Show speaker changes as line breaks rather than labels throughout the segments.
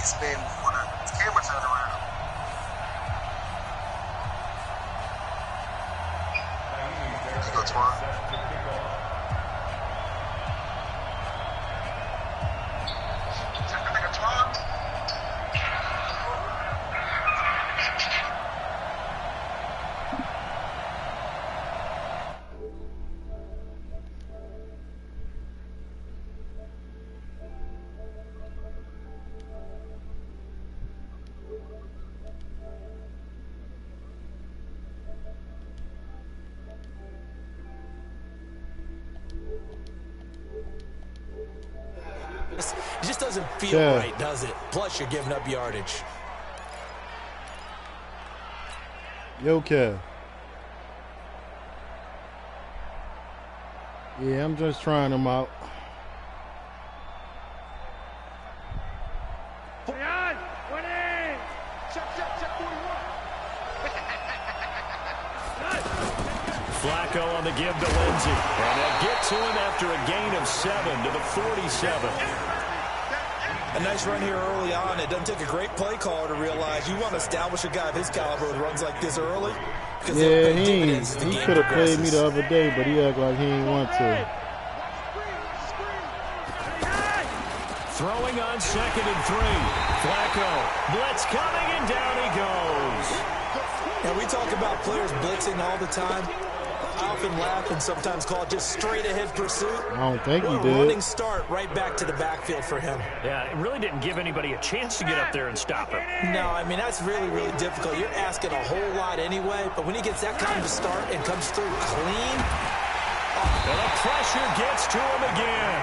spin before the camera turned around. There you go, Twan.
It just doesn't feel right, does it? Plus, you're giving up yardage.
Okay. Yeah, I'm just trying them out.
Flacco on the give to Lindsey. And they'll get to him after a gain of 7 to the 47.
A nice run here early on. It doesn't take a great play caller to realize you want to establish a guy of his caliber who runs like this early.
Yeah, he could have played me the other day, but he act like he didn't want to.
Throwing on 2nd and 3. Flacco. Blitz coming, and down he goes.
Now, we talk about players blitzing all the time. I often laugh and sometimes call it just straight-ahead pursuit.
I don't think he did.
Running start right back to the backfield for him.
Yeah, it really didn't give anybody a chance to get up there and stop him.
No, I mean, that's really, really difficult. You're asking a whole lot anyway, but when he gets that kind of start and comes through clean.
And the pressure gets to him again.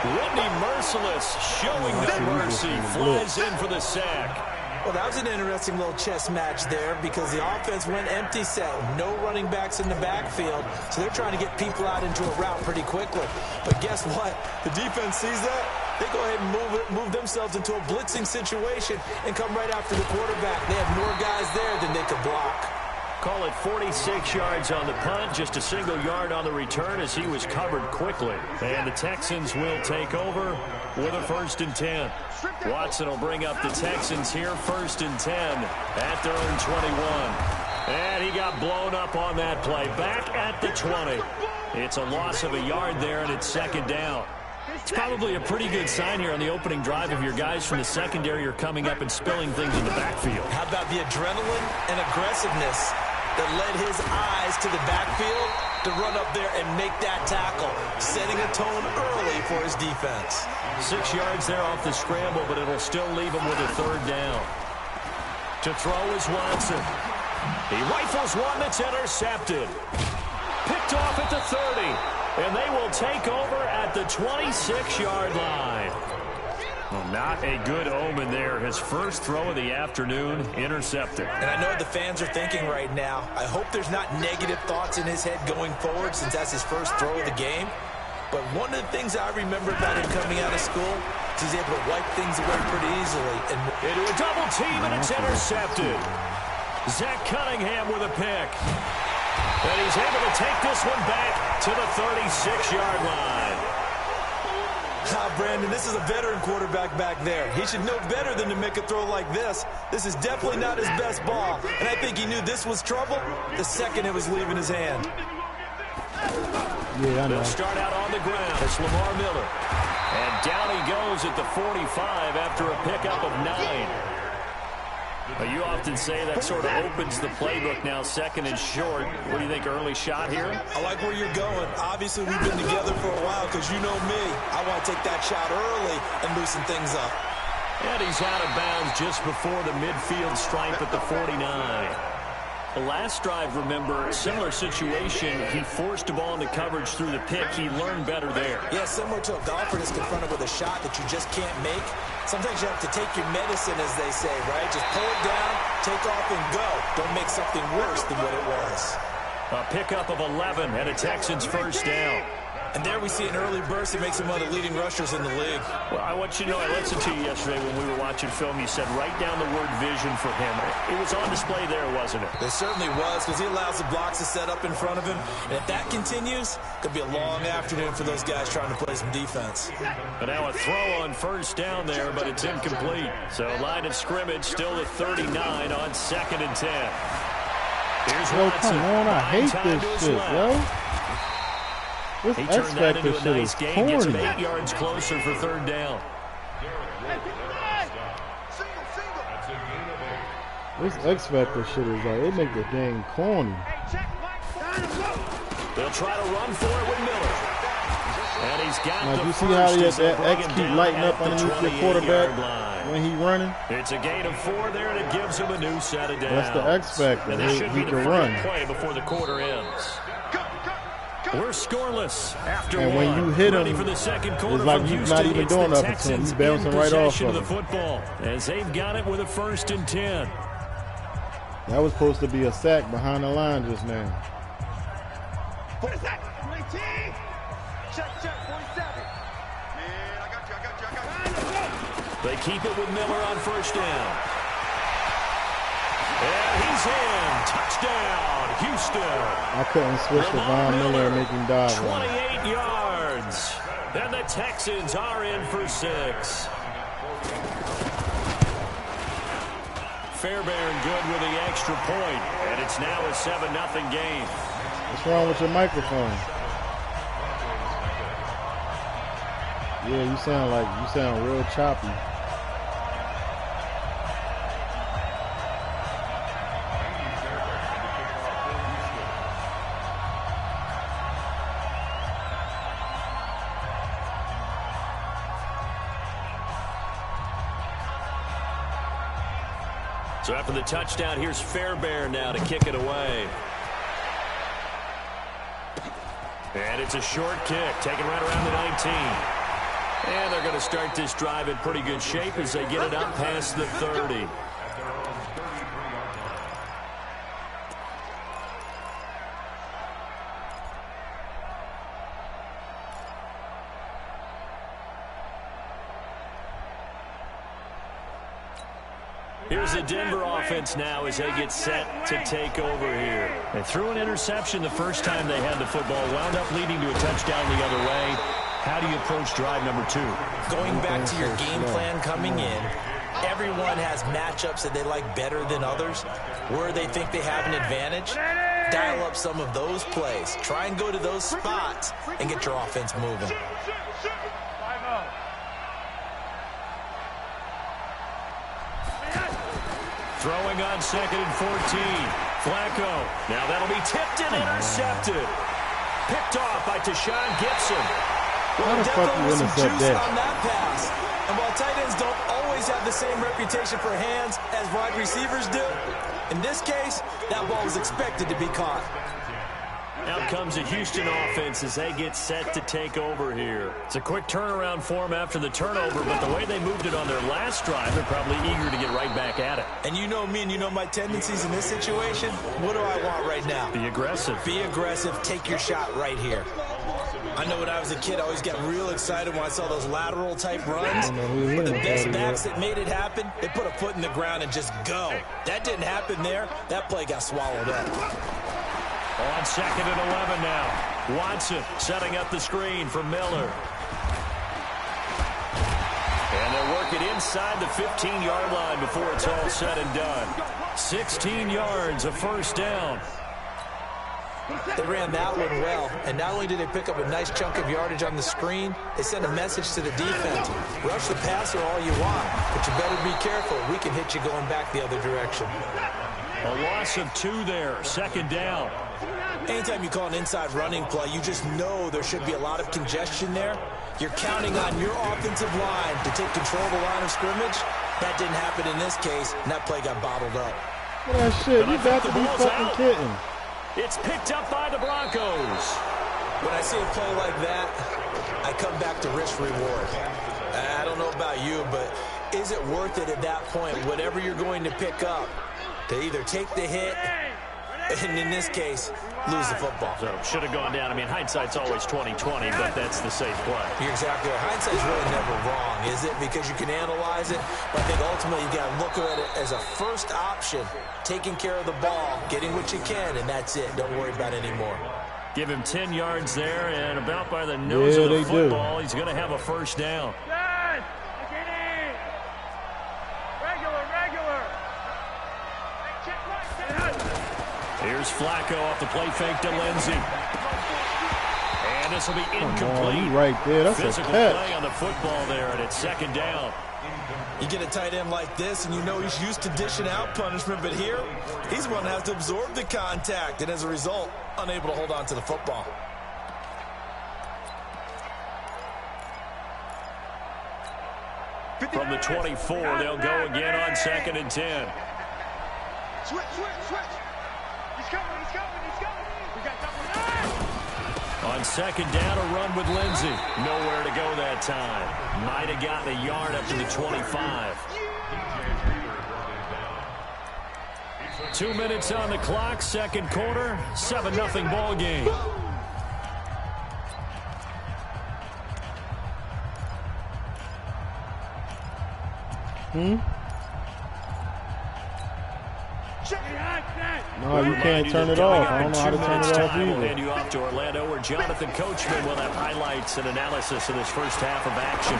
Whitney Merciless showing no mercy. Flies in for the sack.
Well, that was an interesting little chess match there because the offense went empty set. No running backs in the backfield, so they're trying to get people out into a route pretty quickly. But guess what? The defense sees that. They go ahead and move themselves into a blitzing situation and come right after the quarterback. They have more guys there than they could block.
Call it 46 yards on the punt, just a single yard on the return as he was covered quickly. And the Texans will take over with a 1st and 10. Watson will bring up the Texans here, 1st and 10 at their own 21. And he got blown up on that play. Back at the 20. It's a loss of a yard there, and it's 2nd down. It's probably a pretty good sign here on the opening drive of your guys from the secondary are coming up and spilling things in the backfield.
How about the adrenaline and aggressiveness that led his eyes to the backfield to run up there and make that tackle, setting a tone early for his defense.
6 yards there off the scramble, but it'll still leave him with a 3rd down. To throw is Watson. He rifles one that's intercepted. Picked off at the 30, and they will take over at the 26-yard line. Well, not a good omen there. His first throw of the afternoon, intercepted.
And I know what the fans are thinking right now. I hope there's not negative thoughts in his head going forward since that's his first throw of the game. But one of the things I remember about him coming out of school is he's able to wipe things away pretty easily. And
into a double team, and it's intercepted. Zach Cunningham with a pick. And he's able to take this one back to the 36-yard line.
Brandon, this is a veteran quarterback back there. He should know better than to make a throw like this. This is definitely not his best ball. And I think he knew this was trouble the second it was leaving his hand.
Yeah, I know.
They'll start out on the ground. It's Lamar Miller. And down he goes at the 45 after a pickup of 9. You often say that sort of opens the playbook now, 2nd and short. What do you think, early shot here?
I like where you're going. Obviously, we've been together for a while because you know me. I want to take that shot early and loosen things up.
And he's out of bounds just before the midfield stripe at the 49. The last drive, remember, similar situation. He forced a ball into coverage through the pick. He learned better there.
Yeah, similar to a golfer that's confronted with a shot that you just can't make. Sometimes you have to take your medicine, as they say, right? Just pull it down, take off, and go. Don't make something worse than what it was.
A pickup of 11 and a Texans 1st down.
And there we see an early burst that makes him one of the leading rushers in the league.
Well, I want you to know, I listened to you yesterday when we were watching film. You said write down the word vision for him. It was on display there, wasn't it?
It certainly was, because he allows the blocks to set up in front of him. And if that continues, it could be a long afternoon for those guys trying to play some defense.
But now a throw on first down there, but it's incomplete. So line of scrimmage still at 39 on 2nd and 10. Here's
Yo,
Watson.
come on, I hate this shit, yo. This
He
X
turned that
Factor
into a
shit
nice
is
game, gets him
corny.
8 yards closer for 3rd down.
This X Factor shit is like, it make the game corny.
They'll try to run for it with Miller. And he's got
Now,
the
you see how
first
that
as
X
they
keep
bring him
lighting
down
up
at the
underneath the
28-yard
quarterback
line.
when he running?
It's a gain of 4 there, and it gives him a new set of downs.
That's the X Factor.
And this should be
He
the
can
final
run.
play before the quarter ends. We're scoreless after
And
one.
when you hit
Ready
him,
for the second quarter
it's like
from
you're
Houston.
not even
It's
doing
the
nothing to him.
Texans
He's bouncing
in
right off
possession
of
the
him.
football as they've got it with a 1st and 10.
That was supposed to be a sack behind the line just now.
What is that? 19. Check, 47. Man, I got you.
They keep it with Miller on 1st down. And he's in. Touchdown, Houston.
I couldn't switch to Von Miller and make him dive.
28 yards. And the Texans are in for 6. Fairbairn good with the extra point, and it's now a 7-0 game.
What's wrong with your microphone? Yeah, you sound real choppy.
So after the touchdown, here's Fairbairn now to kick it away. And it's a short kick, taken right around the 19. And they're going to start this drive in pretty good shape as they get it up past the 30. Here's the Denver offense now as they get set to take over here. They threw an interception the first time they had the football, wound up leading to a touchdown the other way. How do you approach drive number 2?
Going back to your game plan coming in, everyone has matchups that they like better than others, where they think they have an advantage. Dial up some of those plays. Try and go to those spots and get your offense moving.
Throwing on 2nd and 14. Flacco. Now that'll be tipped and intercepted. Picked off by Tashawn Gibson.
How the fuck you intercept that?
On that pass. And while tight ends don't always have the same reputation for hands as wide receivers do, in this case, that ball was expected to be caught.
Out comes the Houston offense as they get set to take over here. It's a quick turnaround for them after the turnover, but the way they moved it on their last drive, they're probably eager to get right back at it.
And you know me and you know my tendencies in this situation. What do I want right now?
Be aggressive.
Be aggressive. Take your shot right here. I know when I was a kid, I always got real excited when I saw those lateral type runs. But the best backs that made it happen, they put a foot in the ground and just go. That didn't happen there. That play got swallowed up.
On 2nd and 11 now. Watson setting up the screen for Miller. And they'll work it inside the 15-yard line before it's all said and done. 16 yards, a 1st down.
They ran that one well, and not only did they pick up a nice chunk of yardage on the screen, they sent a message to the defense. Rush the passer all you want, but you better be careful. We can hit you going back the other direction.
A loss of 2 there, 2nd down.
Anytime you call an inside running play, you just know there should be a lot of congestion there. You're counting on your offensive line to take control of the line of scrimmage. That didn't happen in this case, and that play got bottled up.
What that shit? You got to be fucking kidding.
It's picked up by the Broncos.
When I see a play like that, I come back to risk reward. I don't know about you, but is it worth it at that point, whatever you're going to pick up, to either take the hit, and in this case, lose the football.
So should have gone down. I mean, hindsight's always 20/20, but that's the safe play.
You're exactly right. Hindsight's really never wrong, is it? Because you can analyze it, but I think ultimately you got to look at it as a first option, taking care of the ball, getting what you can, and that's it. Don't worry about it anymore.
Give him 10 yards there, and about by the nose of the football, he's going to have a first down. Here's Flacco off the play fake to Lindsey. And this will be incomplete.
Right there. That's
physical
a catch.
play on the football there, and it's second down.
You get a tight end like this, and you know he's used to dishing out punishment, but here, he's going to have to absorb the contact, and as a result, unable to hold on to the football.
From the 24, they'll go again on 2nd and 10.
Switch. He's coming. We got double 9.
On 2nd down, a run with Lindsey. Nowhere to go that time. Might have gotten a yard up to the 25. 2 minutes on the clock, second quarter, 7-0 ball game.
No, you can't turn it off. I don't know how to turn it off
We'll
either.
hand you off to Orlando, where Jonathan Coachman will have highlights and analysis of this first half of action.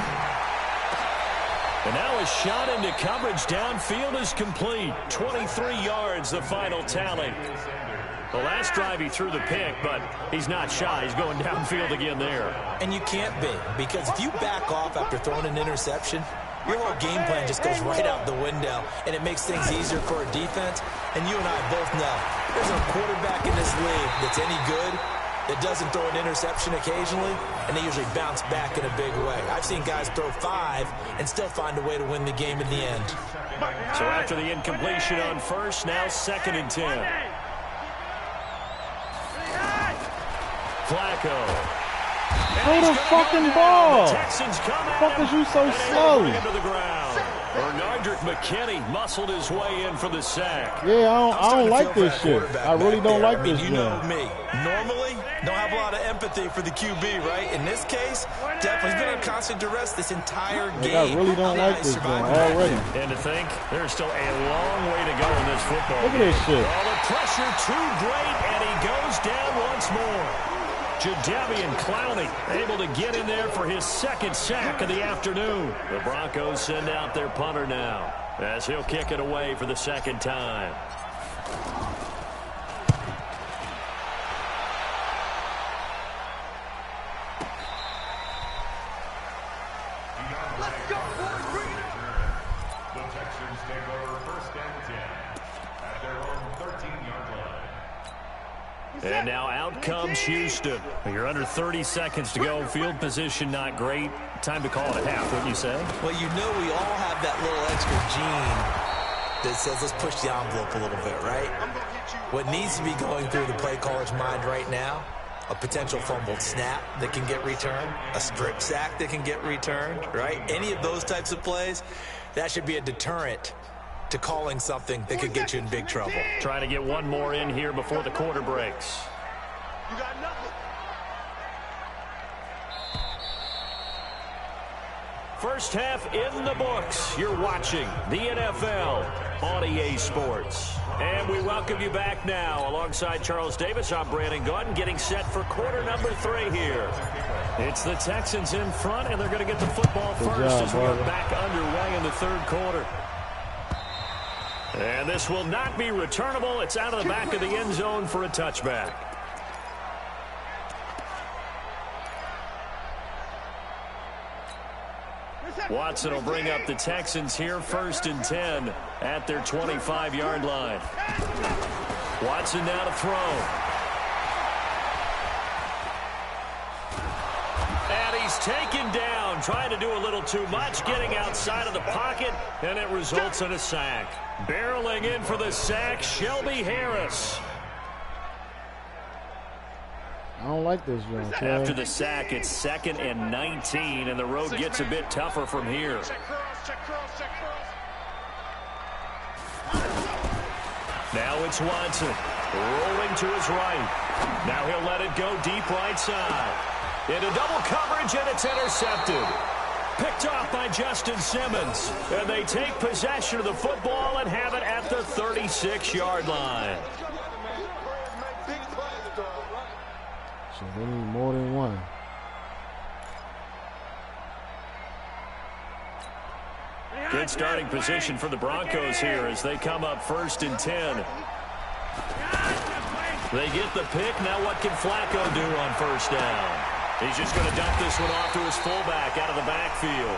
And now a shot into coverage downfield is complete. 23 yards, the final tally. The last drive he threw the pick, but he's not shy. He's going downfield again there.
And you can't be, because if you back off after throwing an interception, your whole game plan just goes right out the window, and it makes things easier for a defense. And you and I both know there's a quarterback in this league that's any good that doesn't throw an interception occasionally, and they usually bounce back in a big way. I've seen guys throw 5 and still find a way to win the game in the end.
So after the incompletion on first, now 2nd and 10. Flacco.
Throw the fucking ball.
The Texans come
The fuck is you so slow?
into the ground. Bernardrick McKinney muscled his way in for the sack.
Yeah, I don't like this shit. I really don't like
I mean,
this
you know
game.
me. Normally, don't have a lot of empathy for the QB, right? In this case, definitely he's been on constant duress this entire game.
I really don't like this game already.
And to think, there's still a long way to go in this football
Look at this shit.
Oh, the pressure too great, and he goes down once more. Jadeveon Clowney able to get in there for his 2nd sack of the afternoon. The Broncos send out their punter now, as he'll kick it away for the 2nd time.
Let's go, boys. Bring it up.
The Texans take over 1st and 10 at their own 13-yard line.
And now out comes Houston. You're under 30 seconds to go. Field position not great. Time to call it a half, wouldn't you say?
Well, you know we all have that little extra gene that says let's push the envelope a little bit, right? What needs to be going through the play caller's mind right now, a potential fumbled snap that can get returned, a strip sack that can get returned, right? Any of those types of plays, that should be a deterrent to calling something that could get you in big trouble.
Trying to get one more in here before the quarter breaks.
You got nothing.
First half in the books. You're watching the NFL on EA Sports. And we welcome you back now. Alongside Charles Davis, I'm Brandon Gautin, getting set for quarter number 3 here. It's the Texans in front, and they're going to get the football first as we are back underway in the 3rd quarter. And this will not be returnable. It's out of the back of the end zone for a touchback. Watson will bring up the Texans here, 1st and 10 at their 25-yard line. Watson now to throw. And he's taken down, trying to do a little too much, getting outside of the pocket, and it results in a sack. Barreling in for the sack, Shelby Harris.
I don't like this one.
After the sack, it's 2nd and 19, and the road gets a bit tougher from here. Now it's Watson. Rolling to his right. Now he'll let it go deep right side. Into double coverage, and it's intercepted. Picked off by Justin Simmons. And they take possession of the football and have it at the 36-yard line.
So they need more than one.
Good starting position for the Broncos here as they come up 1st and 10. They get the pick. Now what can Flacco do on 1st down? He's just going to dump this one off to his fullback out of the backfield.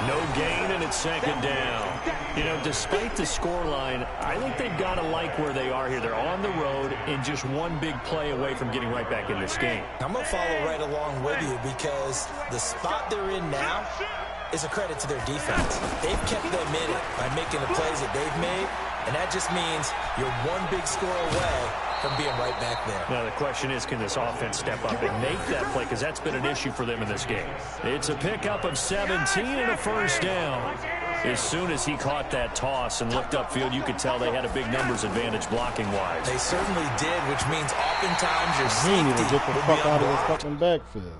No gain, and it's 2nd down. You know, despite the scoreline, I think they've got to like where they are here. They're on the road and just one big play away from getting right back in this game.
I'm going to follow right along with you because the spot they're in now is a credit to their defense. They've kept them in it by making the plays that they've made, and that just means you're one big score away from being right back there.
Now the question is, can this offense step up and make that play? Because that's been an issue for them in this game. It's a pickup of 17 and a 1st down. As soon as he caught that toss and looked upfield, you could tell they had a big numbers advantage blocking-wise.
They certainly did, which means oftentimes your
He need
safety
to get the
will
fuck
be
out of
unblocked.
the fucking backfield.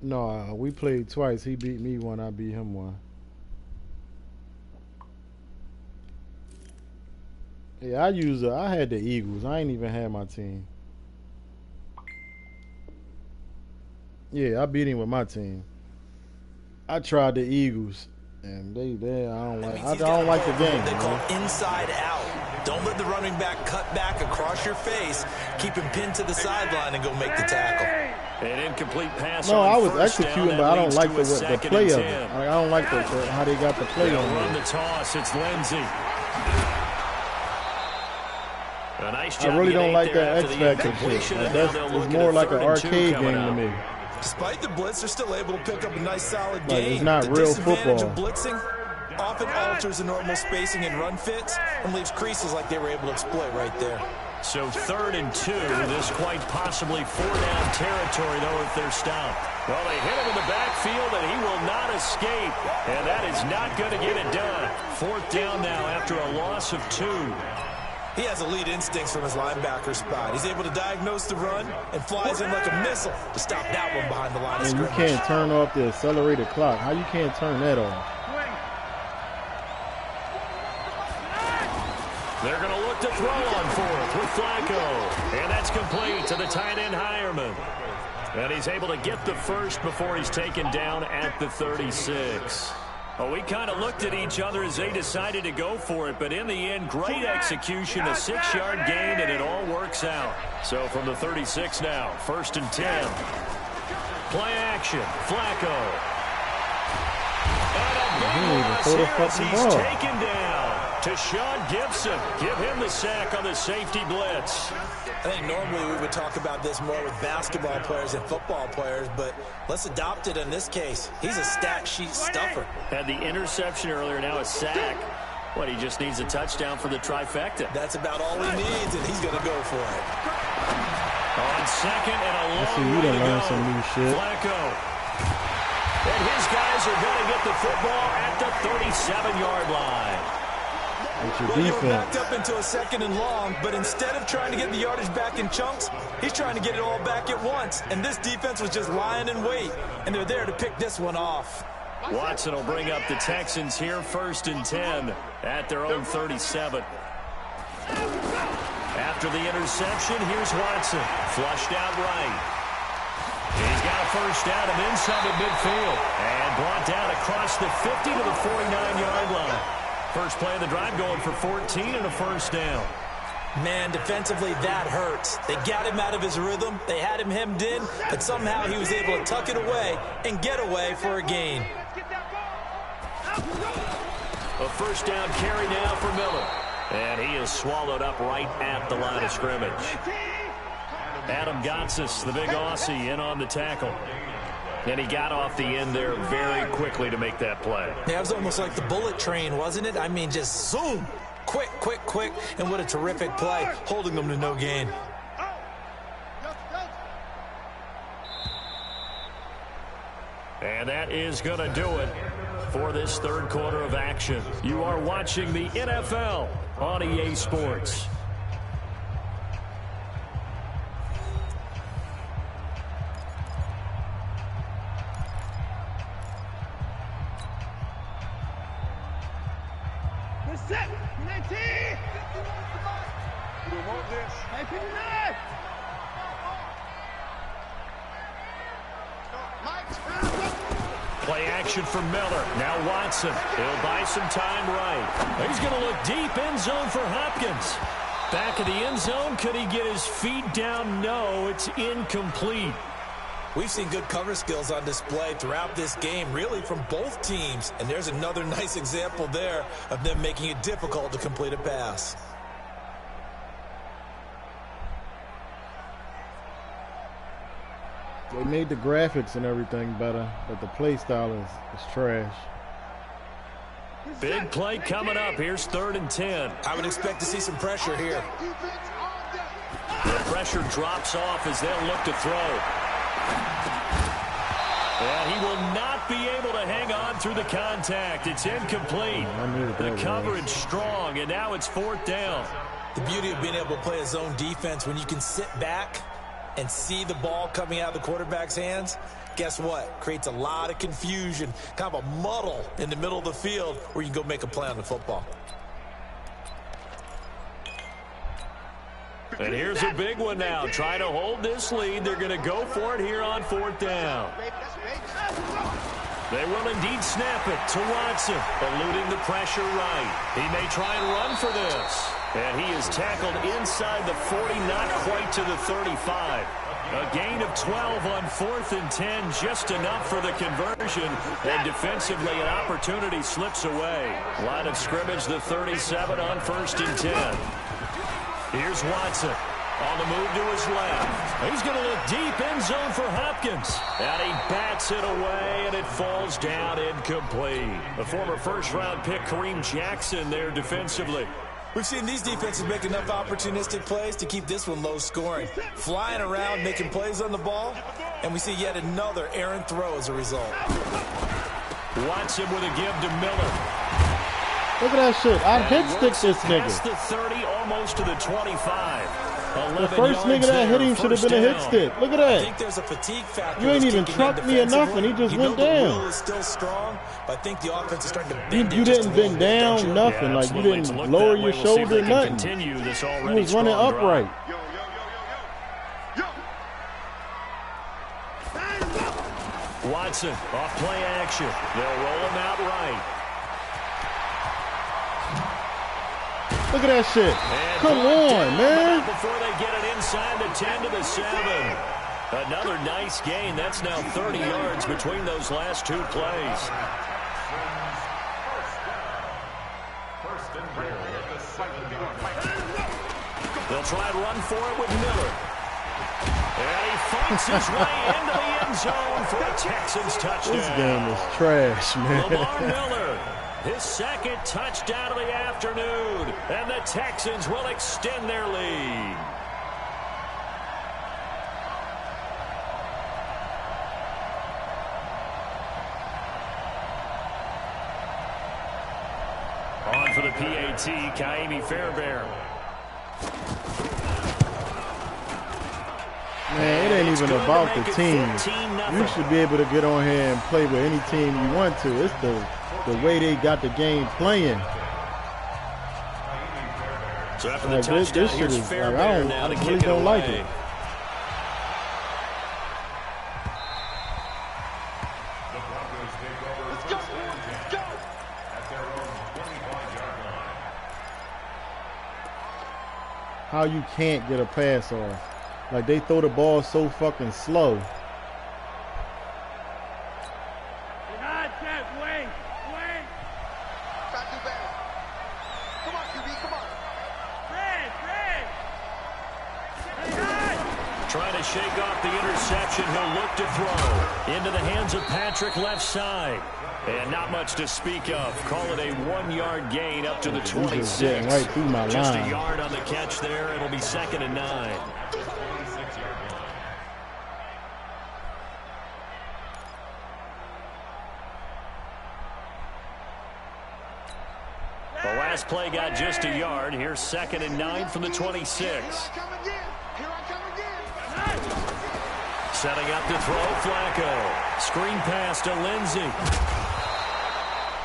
No, we played twice. He beat me one, I beat him one. Yeah, I had the Eagles. I ain't even had my team. Yeah, I beat him with my team. I tried the Eagles, and I don't like the game.
They call inside out. Don't let the running back cut back across your face. Keep him pinned to the sideline and go make the tackle.
An incomplete pass.
No, I was
1st
executing,
down.
but I don't
That
like
leads to a
the
2nd
play
and
of it.
10.
I don't like how they got the play
They'll
on
run
it.
the toss. It's Lindsey. A nice job.
I really don't like that
after
X
the
Factor
incompletion,
shit.
and now
It's
they'll look at
more
a
like an
3rd and 2
arcade
coming
game to
up.
me.
Despite the blitz, they're still able to pick up a nice solid
Like,
game.
it's not
the
real
disadvantage
football.
of blitzing often alters the normal spacing and run fits and leaves creases like they were able to exploit right there.
So 3rd and 2. This quite possibly 4-down territory, though, if they're stopped. Well, they hit him in the backfield, and he will not escape. And that is not going to get it done. 4th down now after a loss of 2.
He has elite instincts from his linebacker spot. He's able to diagnose the run and flies in like a missile to stop that one behind the line of
And you
scrimmage.
can't turn off the accelerated clock. How you can't turn that off?
They're going to look to throw on 4th with Flacco. And that's complete to the tight end Hireman. And he's able to get the first before he's taken down at the 36. Well, we kind of looked at each other as they decided to go for it, but in the end, great execution, a 6-yard gain, and it all works out. So from the 36 now, 1st and 10. Play action, Flacco. And a big loss here as he's taken down. To Sean Gibson. Give him the sack on the safety blitz.
I think normally we would talk about this more with basketball players and football players, but let's adopt it in this case. He's a stat sheet stuffer.
Had the interception earlier, now a sack. What, he just needs a touchdown for the trifecta.
That's about all he needs, and he's going to go for it.
On 2nd and a long
see, you
way
done
to
learned
go.
some new shit.
Flacco. And his guys are going to get the football at the 37-yard line.
Well, they were backed up into a 2nd and long, but instead of trying to get the yardage back in chunks, he's trying to get it all back at once. And this defense was just lying in wait, and they're there to pick this one off.
Watson will bring up the Texans here, 1st and 10 at their own 37. After the interception, here's Watson. Flushed out right. He's got a 1st down and inside of midfield. And brought down across the 50 to the 49-yard line. First play of the drive going for 14 and a 1st down.
Man, defensively, that hurts. They got him out of his rhythm. They had him hemmed in, but somehow he was able to tuck it away and get away for a gain.
A 1st down carry now for Miller. And he is swallowed up right at the line of scrimmage. Adam Gotsis, the big Aussie, in on the tackle. And he got off the end there very quickly to make that play.
Yeah, it was almost like the bullet train, wasn't it? I mean, just zoom. Quick, quick, quick. And what a terrific play, holding them to no gain.
And that is going to do it for this third quarter of action. You are watching the NFL on EA Sports.
Set. 19. We want this. 19.
Play action for Miller. Now Watson. He'll buy some time right. He's going to look deep end zone for Hopkins. Back of the end zone. Could he get his feet down? No, it's incomplete.
We've seen good cover skills on display throughout this game, really from both teams. And there's another nice example there of them making it difficult to complete a pass.
They made the graphics and everything better, but the play style is trash.
Big play coming up. Here's 3rd and 10.
I would expect to see some pressure here.
The pressure drops off as they'll look to throw. And he will not be able to hang on through the contact. It's incomplete. The coverage strong, and now it's 4th down.
The beauty of being able to play a zone defense when you can sit back and see the ball coming out of the quarterback's hands, guess what? Creates a lot of confusion, kind of a muddle in the middle of the field where you can go make a play on the football.
And here's a big one now. Trying to hold this lead. They're going to go for it here on 4th down. They will indeed snap it to Watson, eluding the pressure right. He may try and run for this. And he is tackled inside the 40, not quite to the 35. A gain of 12 on 4th and 10, just enough for the conversion. And defensively, an opportunity slips away. Line of scrimmage, the 37 on 1st and 10. Here's Watson on the move to his left. He's going to look deep end zone for Hopkins. And he bats it away, and it falls down incomplete. The former first-round pick, Kareem Jackson, there defensively.
We've seen these defenses make enough opportunistic plays to keep this one low scoring. Flying around, making plays on the ball, and we see yet another errant throw as a result.
Watson with a give to Miller.
Look at that shit. I hit stick this nigga.
Past the 30, almost to the 25.
The first nigga that hit him should have been a hit stick. Look at
I
that.
think there's a fatigue factor.
You ain't even trucked me enough, and he just went
The
down.
will is still strong, but I think the offense is starting to bend.
You didn't bend down, nothing. Like, you didn't lower your shoulder, nothing. You was running upright.
Watson off play action. They'll roll him out right.
Look at that shit.
And
Come on, man.
Before they get it inside the 10 to the 7. Another nice gain. That's now 30 yards between those last two plays. They'll try and run for it with Miller. And he fights his way into the end zone for a Texans touchdown.
This game is trash, man.
Lamar Miller, his second touchdown of the afternoon. And the Texans will extend their lead. On for the PAT, Kaimi Fairbairn.
Man, it ain't even about the team. You should be able to get on here and play with any team you want to. It's the way they got the game playing.
So after the
Like,
touchdown,
this shit
here's
is, like,
Fairbairn now to
I
kick
really
it
don't like
away.
it. How you can't get a pass off. Like, they throw the ball so fucking slow.
Come on, QB, come on.
Trying to shake off the interception. He'll look to throw. Into the hands of Patrick left side. And not much to speak of. Call it a 1-yard gain up to the 26.
Right through my
Just
line.
a yard on the catch there. It'll be 2nd and 9. The last play got just a yard. Here's 2nd and 9 from the 26. Setting up to throw, Flacco. Screen pass to Lindsey.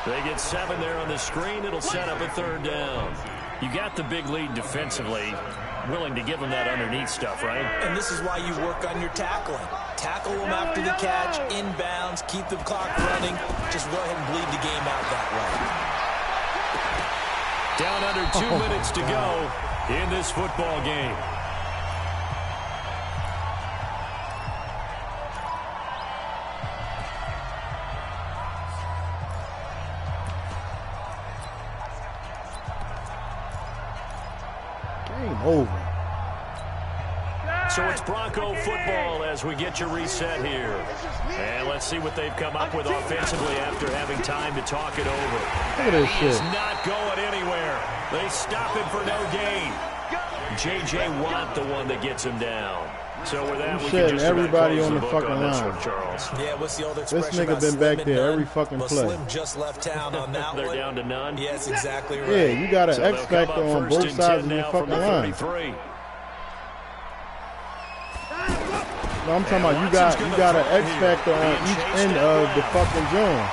They get 7 there on the screen. It'll set up a 3rd down. You got the big lead defensively. Willing to give them that underneath stuff, right?
And this is why you work on your tackling. Tackle them after the catch, inbounds, keep the clock running. Just go ahead and bleed the game out that way.
Down under 2 minutes to go in this football game.
Game over.
So it's Bronco football as we get your reset here. And let's see what they've come up with offensively after having time to talk it over.
Look at this shit.
He's not going anywhere. They stop him for no gain. J.J. Watt, the one that gets him down. So with that, we can just
everybody on the
book
fucking
on this
line.
one, Charles.
Yeah, what's the old expression?
This nigga been back there every fucking play.
Slim just left town on that
They're
one.
down to none.
Yes, exactly right.
Yeah, you got an
So
X
they'll come
factor
up
on
first
both
and
sides
10
of your
now
fucking
from the
line.
33.
No, I'm talking about you got an X factor on each end of the fucking joint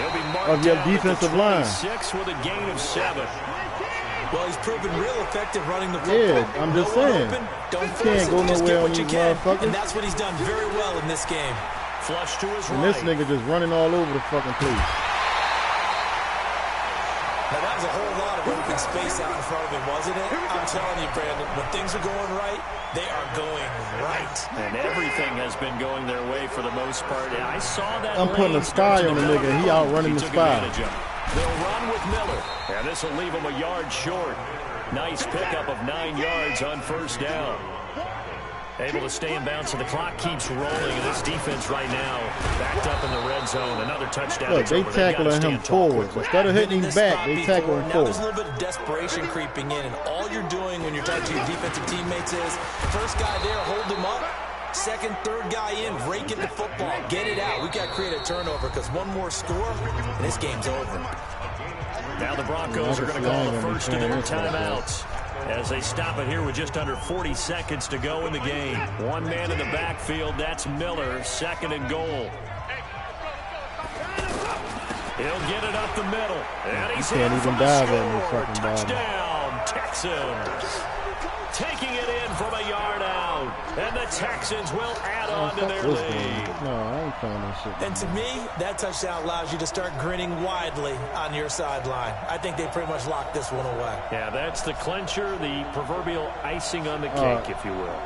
He'll be marked
of your
down at the
defensive line.
26 with a gain of 7.
Well, he's proven real effective running the football.
Yeah, I'm just
No one
saying.
open, don't
You
force
can't
it.
go
Just
nowhere
get
on
what you
these
can.
motherfuckers.
And that's what he's done very well in this game.
Flush to his
And
right.
this nigga just running all over the fucking place.
Now, that was a whole lot of open space out in front of him, wasn't it? I'm telling you, Brandon, when things are going right, they are going right.
And everything has been going their way for the most part. And I saw that.
I'm putting a spy on the nigga, and he outrunning the spy.
They'll run with Miller. And this will leave him a yard short. Nice pickup of 9 yards on 1st down. Able to stay in bounds, so the clock keeps rolling. And this defense right now backed up in the red zone. Another touchdown.
Look, they tackling him forward. Instead of hitting him back, they tackle him
Now,
forward.
there's a little bit of desperation creeping in, and all you're doing when you're talking to your defensive teammates is, first guy there, hold him up. Second, third guy in, rake at the football. Get it out. We got to create a turnover because one more score, and this game's over.
Now the Broncos are going to call the first of their timeouts as they stop it here with just under 40 seconds to go in the game. One man in the backfield, that's Miller, 2nd and goal. He'll get it up the middle, and he's
can't
in
even
for
dive
the
at me,
score.
fucking body.
Touchdown, Texans. Taking it in from a yard out, and the Texans will add on to their lead.
No, I ain't playing that shit.
And to me, that touchdown allows you to start grinning widely on your sideline. I think they pretty much locked this one away.
Yeah, that's the clincher, the proverbial icing on the cake, if you will.